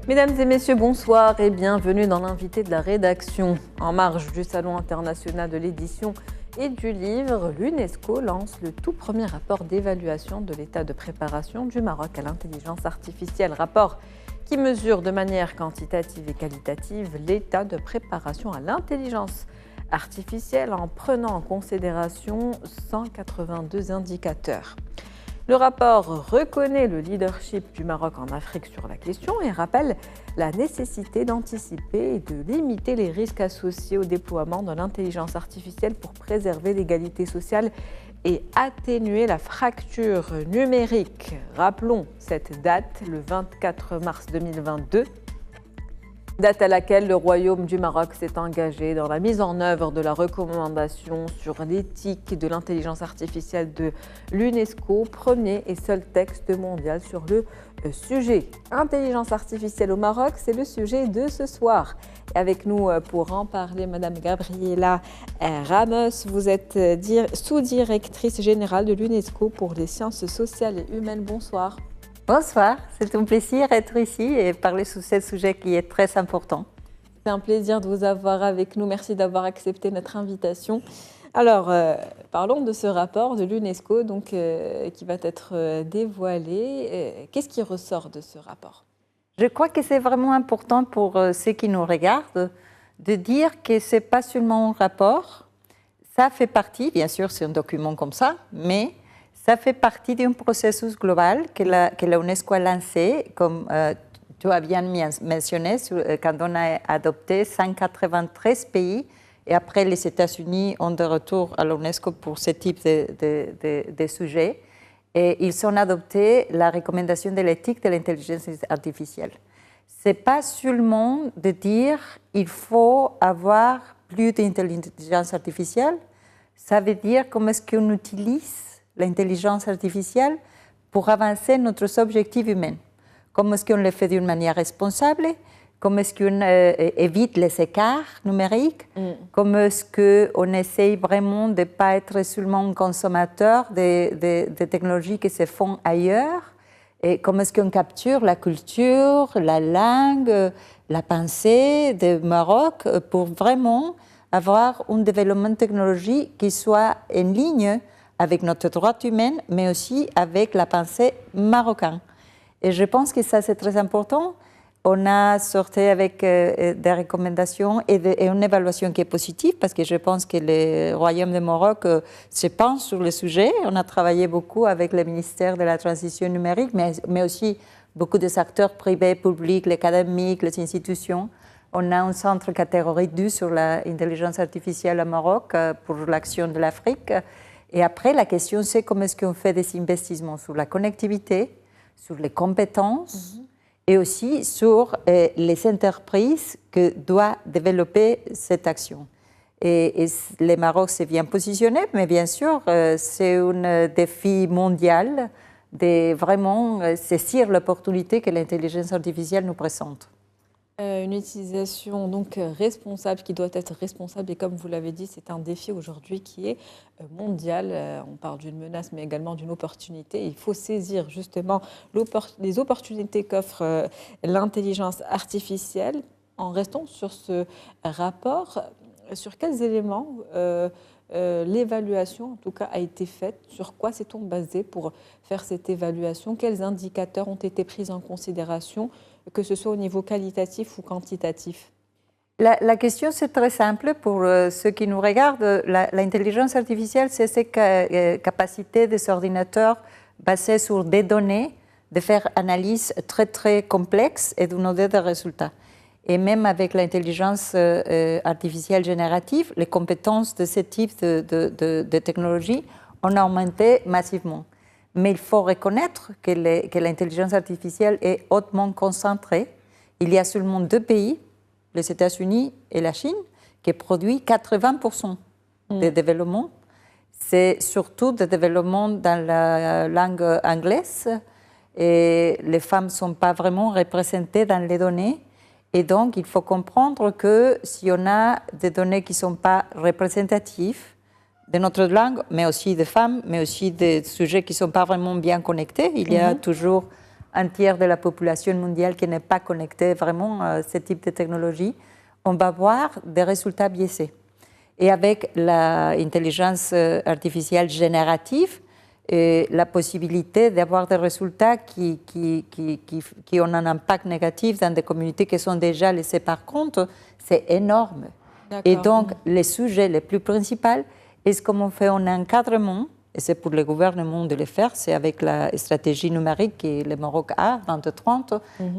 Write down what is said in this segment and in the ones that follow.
Mesdames et messieurs, bonsoir et bienvenue dans l'invité de la rédaction. En marge du Salon international de l'édition et du livre, l'UNESCO lance le tout premier rapport d'évaluation de l'état de préparation du Maroc à l'intelligence artificielle. Rapport qui mesure de manière quantitative et qualitative l'état de préparation à l'intelligence artificielle en prenant en considération 182 indicateurs. Le rapport reconnaît le leadership du Maroc en Afrique sur la question et rappelle la nécessité d'anticiper et de limiter les risques associés au déploiement de l'intelligence artificielle pour préserver l'égalité sociale et atténuer la fracture numérique. Rappelons cette date, le 24 mars 2022. Date à laquelle le Royaume du Maroc s'est engagé dans la mise en œuvre de la recommandation sur l'éthique de l'intelligence artificielle de l'UNESCO, premier et seul texte mondial sur le sujet. Intelligence artificielle au Maroc, c'est le sujet de ce soir. Et avec nous pour en parler, Madame Gabriela Ramos, vous êtes sous-directrice générale de l'UNESCO pour les sciences sociales et humaines. Bonsoir. Bonsoir, c'est un plaisir d'être ici et parler sur ce sujet qui est très important. C'est un plaisir de vous avoir avec nous. Merci d'avoir accepté notre invitation. Alors, parlons de ce rapport de l'UNESCO qui va être dévoilé. Qu'est-ce qui ressort de ce rapport ? Je crois que c'est vraiment important pour ceux qui nous regardent de dire que ce n'est pas seulement un rapport. Ça fait partie, bien sûr, c'est un document comme ça, mais ça fait partie d'un processus global que la UNESCO a lancé, comme tu as bien mentionné, quand on a adopté 193 pays. Et après, les États-Unis ont de retour à l'UNESCO pour ce type de sujets. Et ils ont adopté la recommandation de l'éthique de l'intelligence artificielle. Ce n'est pas seulement de dire qu'il faut avoir plus d'intelligence artificielle, ça veut dire comment est-ce qu'on utilise l'intelligence artificielle pour avancer notre objectif humain. Comment est-ce qu'on le fait d'une manière responsable? Comment est-ce qu'on évite les écarts numériques? Comment est-ce qu'on essaye vraiment de ne pas être seulement un consommateur des technologies qui se font ailleurs? Et comment est-ce qu'on capture la culture, la langue, la pensée du Maroc pour vraiment avoir un développement technologique qui soit en ligne avec notre droit humain, mais aussi avec la pensée marocaine. Et je pense que ça, c'est très important. On a sorti avec des recommandations et une évaluation qui est positive, parce que je pense que le Royaume du Maroc se penche sur le sujet. On a travaillé beaucoup avec le ministère de la Transition numérique, mais aussi beaucoup des acteurs privés, publics, les académiques, les institutions. On a un centre catégorie 2 sur l'intelligence artificielle au Maroc pour l'action de l'Afrique. Et après, la question, c'est comment est-ce qu'on fait des investissements sur la connectivité, sur les compétences et aussi sur les entreprises que doivent développer cette action. Et le Maroc s'est bien positionné, mais bien sûr, c'est un défi mondial de vraiment saisir l'opportunité que l'intelligence artificielle nous présente. Une utilisation donc responsable, qui doit être responsable, et comme vous l'avez dit, c'est un défi aujourd'hui qui est mondial. On parle d'une menace, mais également d'une opportunité. Il faut saisir justement les opportunités qu'offre l'intelligence artificielle. En restant sur ce rapport, sur quels éléments l'évaluation, en tout cas, a été faite? Sur quoi s'est-on basé pour faire cette évaluation? Quels indicateurs ont été pris en considération, que ce soit au niveau qualitatif ou quantitatif? La question, c'est très simple pour ceux qui nous regardent. L'intelligence artificielle, c'est cette capacité des ordinateurs basés sur des données de faire analyse très, très complexe et de nous donner des résultats. Et même avec l'intelligence artificielle générative, les compétences de ce type de technologie ont augmenté massivement. Mais il faut reconnaître que l'intelligence artificielle est hautement concentrée. Il y a seulement 2 pays, les États-Unis et la Chine, qui produisent 80% des développements. C'est surtout des développements dans la langue anglaise. Et les femmes ne sont pas vraiment représentées dans les données. Et donc, il faut comprendre que si on a des données qui ne sont pas représentatives de notre langue, mais aussi des femmes, mais aussi des sujets qui ne sont pas vraiment bien connectés, il y a toujours un tiers de la population mondiale qui n'est pas connectée vraiment à ce type de technologie, on va voir des résultats biaisés. Et avec l'intelligence artificielle générative, la possibilité d'avoir des résultats qui ont un impact négatif dans des communautés qui sont déjà laissées par compte, c'est énorme. Et donc, les sujets les plus principaux, est-ce qu'on fait un encadrement, et c'est pour le gouvernement de le faire, c'est avec la stratégie numérique que le Maroc a, 2030,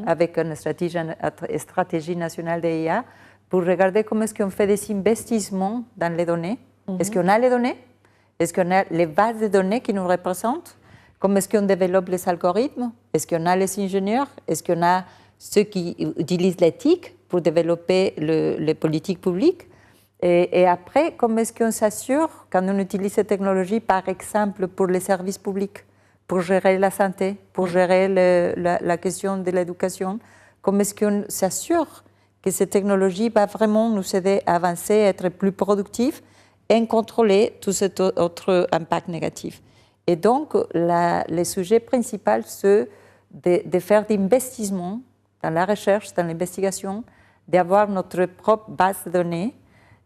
avec une stratégie nationale d'IA, pour regarder comment est-ce qu'on fait des investissements dans les données. Est-ce qu'on a les données? Est-ce qu'on a les bases de données qui nous représentent? Comment est-ce qu'on développe les algorithmes? Est-ce qu'on a les ingénieurs? Est-ce qu'on a ceux qui utilisent l'éthique pour développer les politiques publiques? Et après, comment est-ce qu'on s'assure, quand on utilise ces technologies, par exemple, pour les services publics, pour gérer la santé, pour gérer la question de l'éducation, comment est-ce qu'on s'assure que ces technologies vont vraiment nous aider à avancer, à être plus productifs et contrôler tout cet autre impact négatif. Et donc, le sujet principal, c'est de faire des investissements dans la recherche, dans l'investigation, d'avoir notre propre base de données,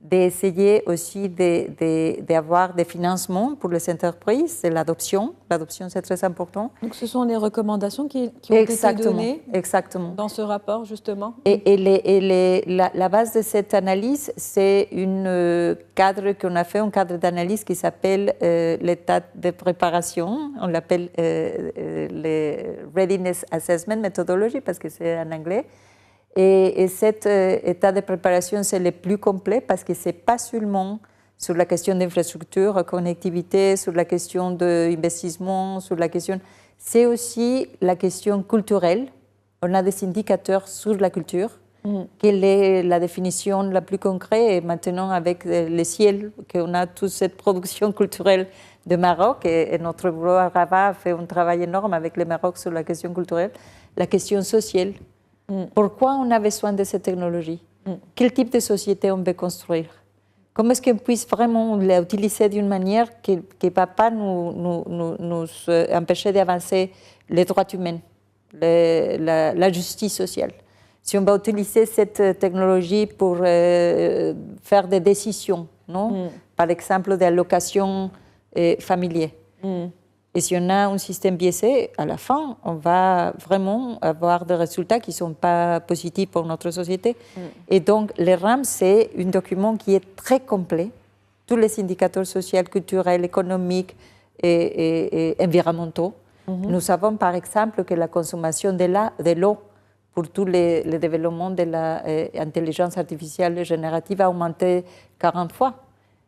d'essayer aussi d'avoir des financements pour les entreprises, c'est l'adoption. L'adoption, c'est très important. Donc, ce sont les recommandations qui ont été données dans ce rapport, justement. Et la base de cette analyse, c'est un cadre qu'on a fait, un cadre d'analyse qui s'appelle l'état de préparation. On l'appelle le Readiness Assessment Methodology parce que c'est en anglais. Et cet état de préparation, c'est le plus complet parce que ce n'est pas seulement sur la question d'infrastructure, connectivité, sur la question d'investissement, sur la question... C'est aussi la question culturelle. On a des indicateurs sur la culture. Quelle est la définition la plus concrète? Et maintenant, avec le ciel, qu'on a toute cette production culturelle de Maroc, et notre bureau à Rabat fait un travail énorme avec le Maroc sur la question culturelle, la question sociale. Pourquoi on a besoin de cette technologie? Quel type de société on veut construire? Comment est-ce qu'on puisse vraiment l'utiliser d'une manière qui ne va pas nous empêcher d'avancer les droits humains, la justice sociale? Si on va utiliser cette technologie pour faire des décisions, non? Par exemple, d'allocation familiale. Et si on a un système biaisé, à la fin, on va vraiment avoir des résultats qui ne sont pas positifs pour notre société. Et donc, le RAM, c'est un document qui est très complet. Tous les indicateurs sociaux, culturels, économiques et environnementaux. Nous savons, par exemple, que la consommation de l'eau pour tous les développements de l'intelligence artificielle générative a augmenté 40 fois.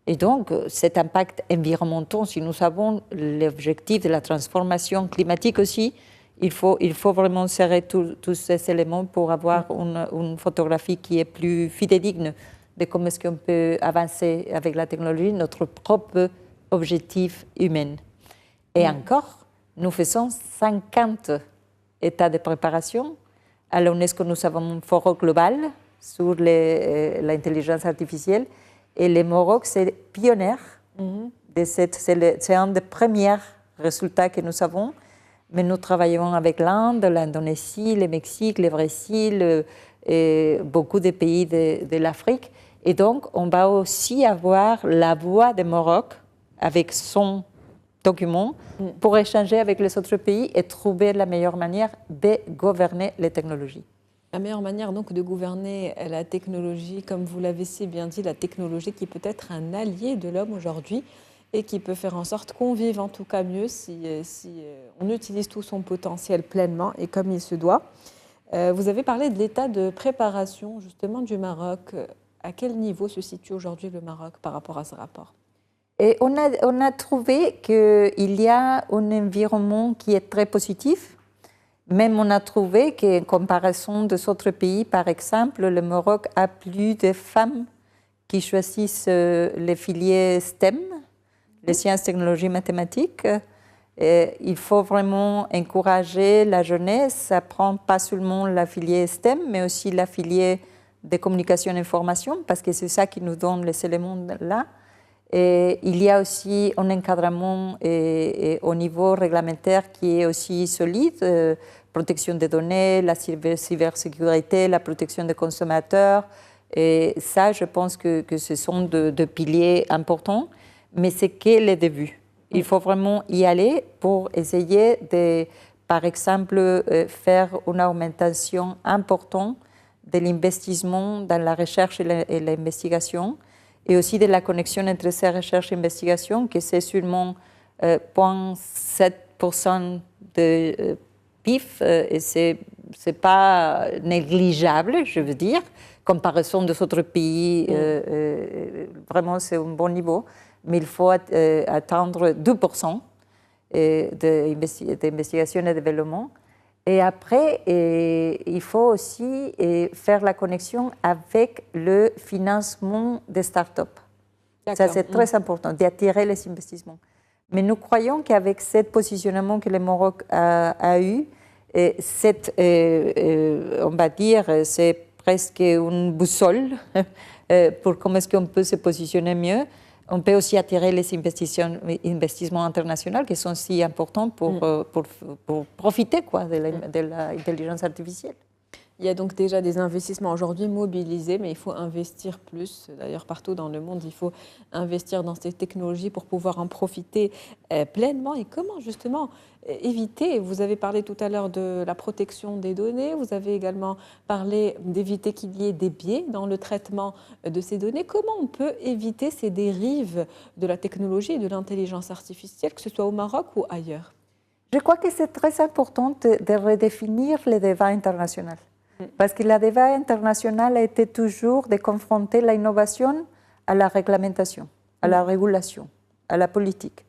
Et donc, cet impact environnemental, si nous avons l'objectif de la transformation climatique aussi, il faut vraiment serrer tous ces éléments pour avoir une photographie qui est plus fidéligne de comment est-ce qu'on peut avancer avec la technologie, notre propre objectif humain. Et encore, nous faisons 50 états de préparation. À l'UNESCO, nous avons un forum global sur l'intelligence artificielle. Et le Maroc, c'est pionnier. C'est un des premiers résultats que nous avons. Mais nous travaillons avec l'Inde, l'Indonésie, le Mexique, le Brésil, et beaucoup de pays de l'Afrique. Et donc, on va aussi avoir la voix du Maroc avec son document pour échanger avec les autres pays et trouver la meilleure manière de gouverner les technologies. La meilleure manière donc de gouverner la technologie, comme vous l'avez si bien dit, la technologie qui peut être un allié de l'homme aujourd'hui et qui peut faire en sorte qu'on vive en tout cas mieux si on utilise tout son potentiel pleinement et comme il se doit. Vous avez parlé de l'état de préparation justement du Maroc. À quel niveau se situe aujourd'hui le Maroc par rapport à ce rapport? Et on a trouvé qu'il y a un environnement qui est très positif. Même on a trouvé qu'en comparaison des autres pays, par exemple, le Maroc a plus de femmes qui choisissent les filières STEM, les sciences, technologies, mathématiques. Et il faut vraiment encourager la jeunesse à prendre pas seulement la filière STEM, mais aussi la filière de communication et information, parce que c'est ça qui nous donne les éléments là. Et il y a aussi un encadrement au niveau réglementaire qui est aussi solide protection des données, la cybersécurité, la protection des consommateurs. Et ça, je pense que ce sont deux piliers importants, mais c'est que le début. Il faut vraiment y aller pour essayer de, par exemple, faire une augmentation importante de l'investissement dans la recherche et l'investigation, et aussi de la connexion entre ces recherches et investigations, que c'est seulement 0,7% de PIB, et c'est pas négligeable, je veux dire, comparaison des autres pays, vraiment c'est un bon niveau, mais il faut atteindre 2% d'investigation et développement. Et après, il faut aussi faire la connexion avec le financement des startups. Ça, c'est très important, d'attirer les investissements. Mais nous croyons qu'avec ce positionnement que le Maroc a eu, on va dire, c'est presque une boussole pour comment est-ce qu'on peut se positionner mieux. On peut aussi attirer les investissements internationaux qui sont si importants pour profiter de l'intelligence artificielle. Il y a donc déjà des investissements aujourd'hui mobilisés, mais il faut investir plus. D'ailleurs, partout dans le monde, il faut investir dans ces technologies pour pouvoir en profiter pleinement. Et comment justement éviter, vous avez parlé tout à l'heure de la protection des données, vous avez également parlé d'éviter qu'il y ait des biais dans le traitement de ces données. Comment on peut éviter ces dérives de la technologie et de l'intelligence artificielle, que ce soit au Maroc ou ailleurs? Je crois que c'est très important de redéfinir le débat international. Parce que le débat international a été toujours de confronter l'innovation à la réglementation, à la régulation, à la politique.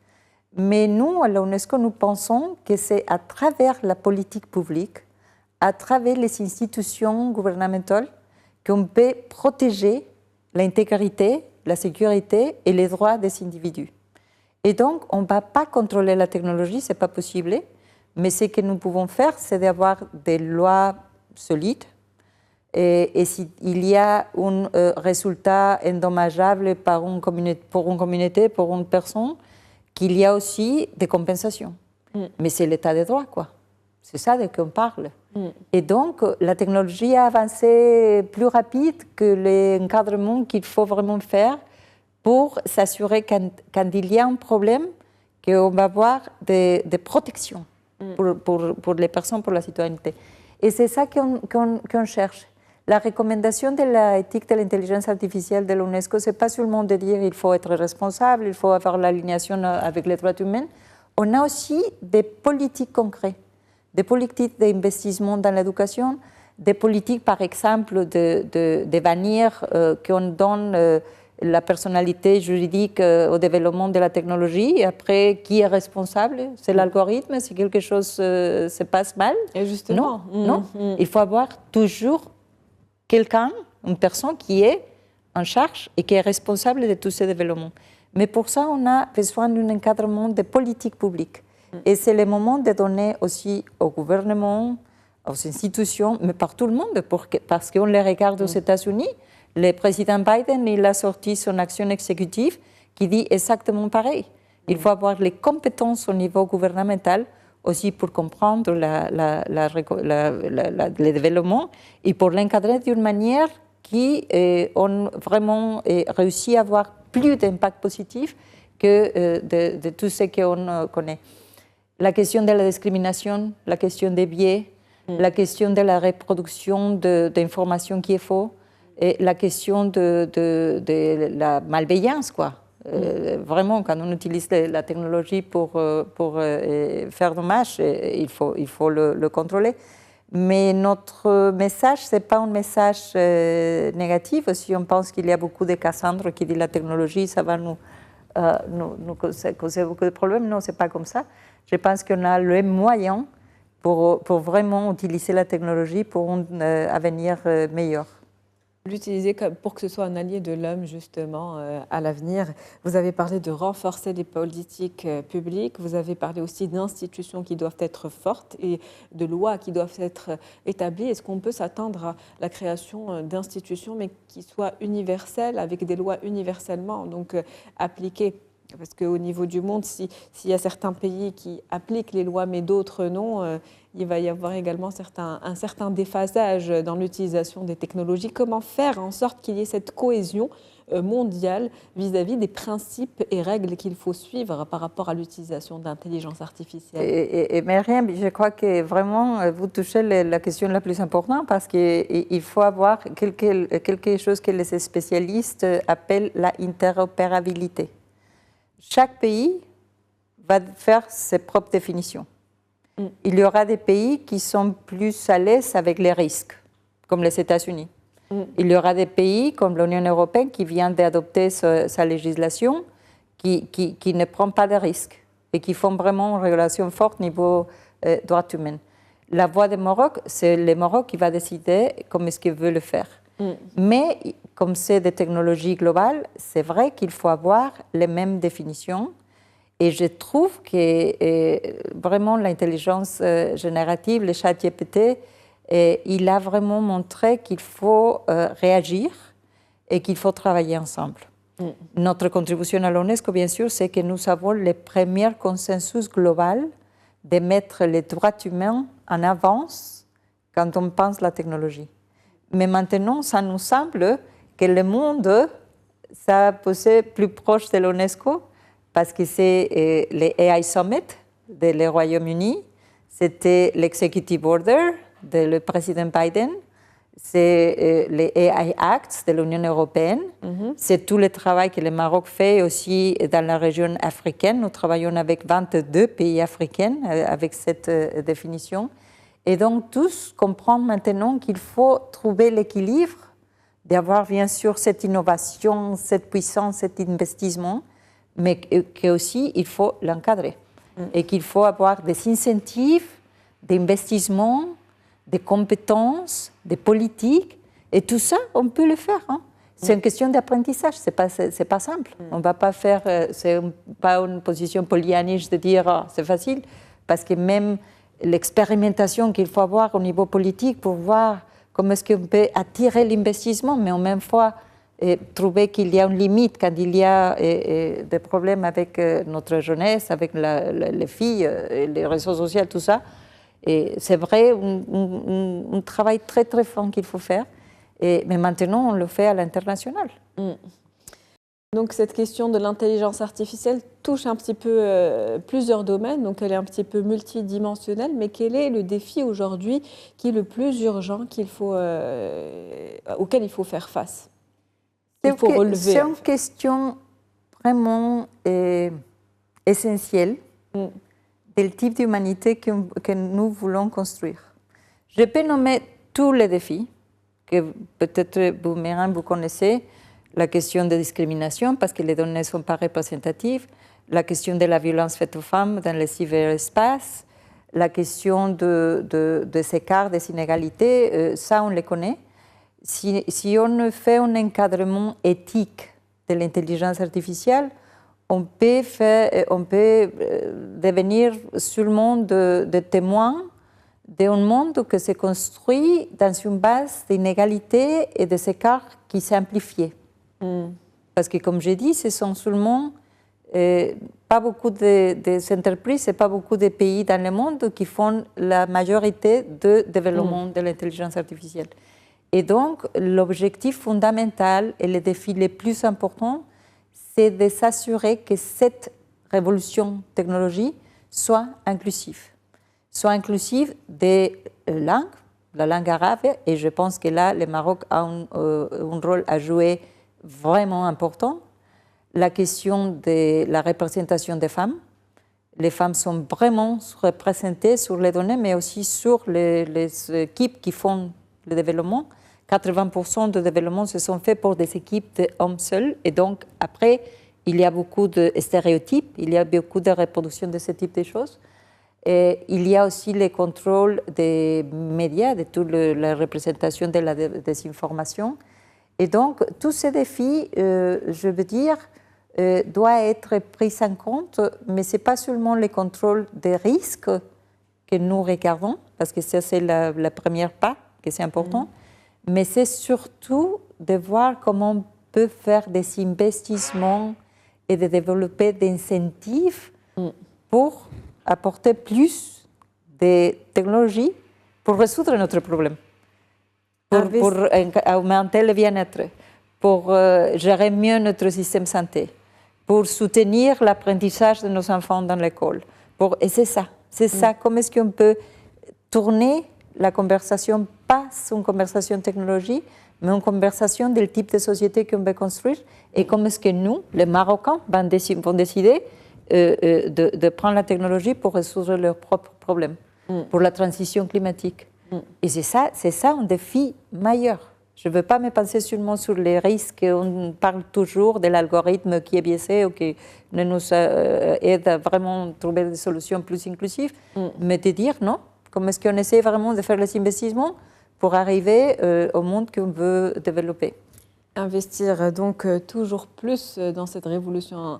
Mais nous, à l'UNESCO, nous pensons que c'est à travers la politique publique, à travers les institutions gouvernementales, qu'on peut protéger l'intégrité, la sécurité et les droits des individus. Et donc, on ne va pas contrôler la technologie, ce n'est pas possible, mais ce que nous pouvons faire, c'est d'avoir des lois solides. Et s'il y a un résultat indommageable pour une communauté, pour une personne, qu'il y a aussi des compensations. Mais c'est l'état de droit, quoi. C'est ça de quoi on parle. Et donc, la technologie a avancé plus rapide que l'encadrement qu'il faut vraiment faire pour s'assurer quand il y a un problème, qu'on va avoir des protections pour les personnes, pour la citoyenneté. Et c'est ça qu'on cherche. La recommandation de l'éthique de l'intelligence artificielle de l'UNESCO, ce n'est pas seulement de dire qu'il faut être responsable, il faut avoir l'alignation avec les droits humains. On a aussi des politiques concrètes, des politiques d'investissement dans l'éducation, des politiques, par exemple, de bannir qu'on donne la personnalité juridique au développement de la technologie. Et après, qui est responsable? C'est l'algorithme, si quelque chose se passe mal? Et justement. Non. Il faut avoir toujours quelqu'un, une personne qui est en charge et qui est responsable de tous ces développements. Mais pour ça, on a besoin d'un encadrement de politiques publiques. Et c'est le moment de donner aussi au gouvernement, aux institutions, mais par tout le monde, parce qu'on les regarde aux États-Unis. Le président Biden, il a sorti son action exécutive qui dit exactement pareil. Il faut avoir les compétences au niveau gouvernemental aussi pour comprendre le développement et pour l'encadrer d'une manière qui ont vraiment réussi à avoir plus d'impact positif que de tout ce qu'on connaît. La question de la discrimination, la question des biais, la question de la reproduction d'informations qui est fausse, et la question de la malveillance, quoi. Vraiment, quand on utilise la technologie pour faire dommage, il faut le contrôler. Mais notre message, ce n'est pas un message négatif. Si on pense qu'il y a beaucoup de Cassandre qui disent la technologie, ça va nous causer beaucoup de problèmes. Non, ce n'est pas comme ça. Je pense qu'on a le moyen pour vraiment utiliser la technologie pour un avenir meilleur. L'utiliser pour que ce soit un allié de l'homme, justement, à l'avenir. Vous avez parlé de renforcer les politiques publiques, vous avez parlé aussi d'institutions qui doivent être fortes et de lois qui doivent être établies. Est-ce qu'on peut s'attendre à la création d'institutions, mais qui soient universelles, avec des lois universellement donc, appliquées Parce qu'au niveau du monde, s'il y a certains pays qui appliquent les lois mais d'autres non, il va y avoir également un certain déphasage dans l'utilisation des technologies. Comment faire en sorte qu'il y ait cette cohésion mondiale vis-à-vis des principes et règles qu'il faut suivre par rapport à l'utilisation d'intelligence artificielle? Et Myriam, je crois que vraiment vous touchez la question la plus importante parce qu'il faut avoir quelque chose que les spécialistes appellent la interopérabilité. Chaque pays va faire ses propres définitions. Il y aura des pays qui sont plus à l'aise avec les risques, comme les États-Unis. Il y aura des pays comme l'Union européenne qui vient d'adopter sa législation, qui ne prend pas de risques et qui font vraiment une régulation forte au niveau droits humains. La voie du Maroc, c'est le Maroc qui va décider comment est-ce qu'il veut le faire. Mais comme c'est des technologies globales, c'est vrai qu'il faut avoir les mêmes définitions. Et je trouve que vraiment l'intelligence générative, le chat GPT, il a vraiment montré qu'il faut réagir et qu'il faut travailler ensemble. Notre contribution à l'UNESCO, bien sûr, c'est que nous avons le premier consensus global de mettre les droits humains en avance quand on pense à la technologie. Mais maintenant, ça nous semble que le monde s'est posé plus proche de l'UNESCO parce que c'est les AI Summit du Royaume-Uni, c'était l'Executive Order du président Biden, c'est les AI Acts de l'Union européenne, c'est tout le travail que le Maroc fait aussi dans la région africaine. Nous travaillons avec 22 pays africains avec cette définition. Et donc, tous comprennent maintenant qu'il faut trouver l'équilibre, d'avoir bien sûr cette innovation, cette puissance, cet investissement, mais qu'aussi il faut l'encadrer. Et qu'il faut avoir des incentives, d'investissement, des compétences, des politiques. Et tout ça, on peut le faire. C'est une question d'apprentissage, c'est pas simple. On ne va pas faire, c'est pas une position pollyannique de dire c'est facile, parce que même l'expérimentation qu'il faut avoir au niveau politique pour voir comment est-ce qu'on peut attirer l'investissement, mais en même fois trouver qu'il y a une limite quand il y a des problèmes avec notre jeunesse, avec les filles, les réseaux sociaux, tout ça. Et c'est vrai, un travail très très fort qu'il faut faire, mais maintenant on le fait à l'international. Donc cette question de l'intelligence artificielle touche un petit peu plusieurs domaines, donc elle est un petit peu multidimensionnelle, mais quel est le défi aujourd'hui qui est le plus urgent auquel il faut faire face? Il faut relever. C'est une question vraiment essentielle du type d'humanité que nous voulons construire. Je peux nommer tous les défis que peut-être vous, Myriam, vous connaissez. La question de discrimination, parce que les données ne sont pas représentatives, la question de la violence faite aux femmes dans le cyberespace, la question des écarts, des inégalités, ça on les connaît. Si on fait un encadrement éthique de l'intelligence artificielle, on peut devenir seulement des témoins d'un monde qui se construit dans une base d'inégalités et des écarts qui s'amplifient. Parce que, comme j'ai dit, ce sont seulement pas beaucoup des entreprises et pas beaucoup de pays dans le monde qui font la majorité du développement de l'intelligence artificielle. Et donc, l'objectif fondamental et le défi le plus important, c'est de s'assurer que cette révolution technologique soit inclusive. Soit inclusive des langues, la langue arabe, et je pense que là, le Maroc a un rôle à jouer vraiment important. La question de la représentation des femmes. Les femmes sont vraiment représentées sur les données, mais aussi sur les équipes qui font le développement. 80% de développement se sont faits pour des équipes d'hommes seuls. Et donc, après, il y a beaucoup de stéréotypes, il y a beaucoup de reproduction de ce type de choses. Et il y a aussi le contrôle des médias, de toute la représentation de la désinformation. Et donc, tous ces défis, je veux dire, doivent être pris en compte, mais ce n'est pas seulement le contrôle des risques que nous regardons, parce que ça, c'est le premier pas, que c'est important, mais c'est surtout de voir comment on peut faire des investissements et de développer des incentives pour apporter plus de technologies pour résoudre notre problème, pour augmenter le bien-être, pour gérer mieux notre système de santé, pour soutenir l'apprentissage de nos enfants dans l'école. Et c'est ça. Comment est-ce qu'on peut tourner la conversation, pas une conversation technologie, mais une conversation du type de société qu'on veut construire, et comment est-ce que nous, les Marocains, vont décider de prendre la technologie pour résoudre leurs propres problèmes, pour la transition climatique. Et c'est ça un défi majeur. Je ne veux pas me penser seulement sur les risques. On parle toujours de l'algorithme qui est biaisé ou qui ne nous aide à vraiment trouver des solutions plus inclusives, mais de dire non, comment est-ce qu'on essaie vraiment de faire les investissements pour arriver au monde qu'on veut développer. Investir donc toujours plus dans cette révolution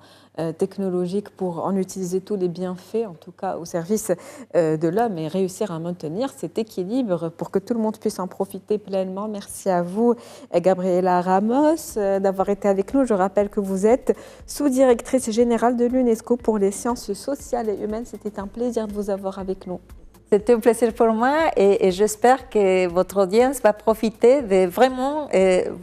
technologique pour en utiliser tous les bienfaits, en tout cas au service de l'homme, et réussir à maintenir cet équilibre pour que tout le monde puisse en profiter pleinement. Merci à vous, Gabriela Ramos, d'avoir été avec nous. Je rappelle que vous êtes sous-directrice générale de l'UNESCO pour les sciences sociales et humaines. C'était un plaisir de vous avoir avec nous. C'était un plaisir pour moi et j'espère que votre audience va profiter de vraiment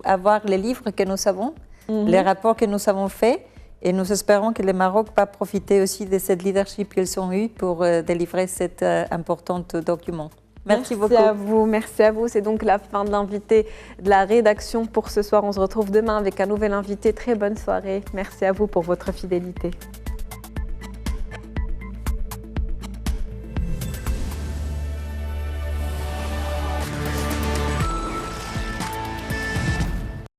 avoir les livres que nous avons, les rapports que nous avons faits, et nous espérons que le Maroc va profiter aussi de cette leadership qu'ils ont eu pour délivrer cet important document. Merci beaucoup. Merci à vous. C'est donc la fin de l'invité de la rédaction pour ce soir. On se retrouve demain avec un nouvel invité. Très bonne soirée. Merci à vous pour votre fidélité.